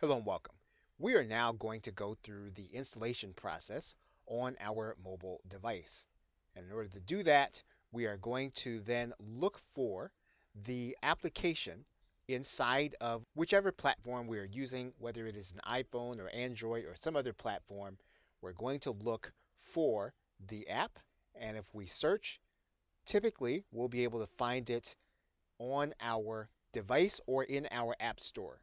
Hello and welcome. We are now going to go through the installation process on our mobile device. And in order to do that, we are going to then look for the application inside of whichever platform we are using, whether it is an iPhone or Android or some other platform. We're going to look for the app, and if we search, typically we'll be able to find it on our device or in our app store.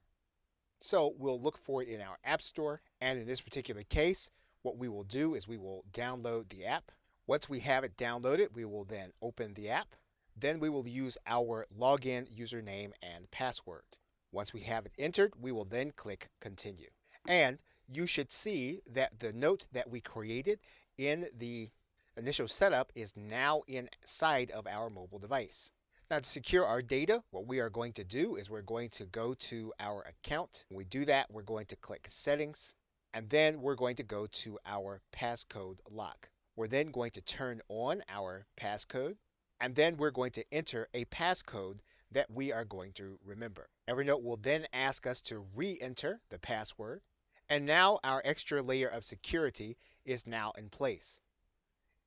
So we'll look for it in our App Store, and in this particular case, what we will do is we will download the app. Once we have it downloaded, we will then open the app. Then we will use our login username and password. Once we have it entered, we will then click Continue. And you should see that the note that we created in the initial setup is now inside of our mobile device. Now, to secure our data, what we are going to do is we're going to go to our account. When we do that, we're going to click Settings, and then we're going to go to our passcode lock. We're then going to turn on our passcode, and then we're going to enter a passcode that we are going to remember. Evernote will then ask us to re-enter the password, and now our extra layer of security is now in place.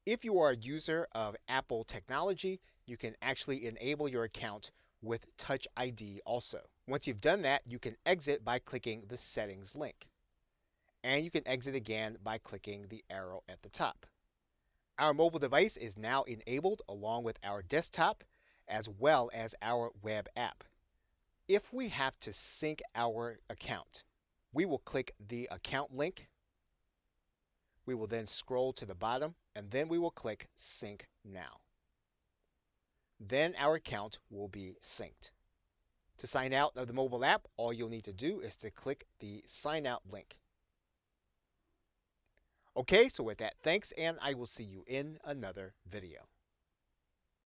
If you are a user of Apple technology, you can actually enable your account with Touch ID also. Once you've done that, you can exit by clicking the Settings link. And you can exit again by clicking the arrow at the top. Our mobile device is now enabled along with our desktop as well as our web app. If we have to sync our account, we will click the account link. We will then scroll to the bottom, and then we will click Sync Now. Then our account will be synced. To sign out of the mobile app, all you'll need to do is to click the Sign Out link. Okay, so with that, thanks, and I will see you in another video.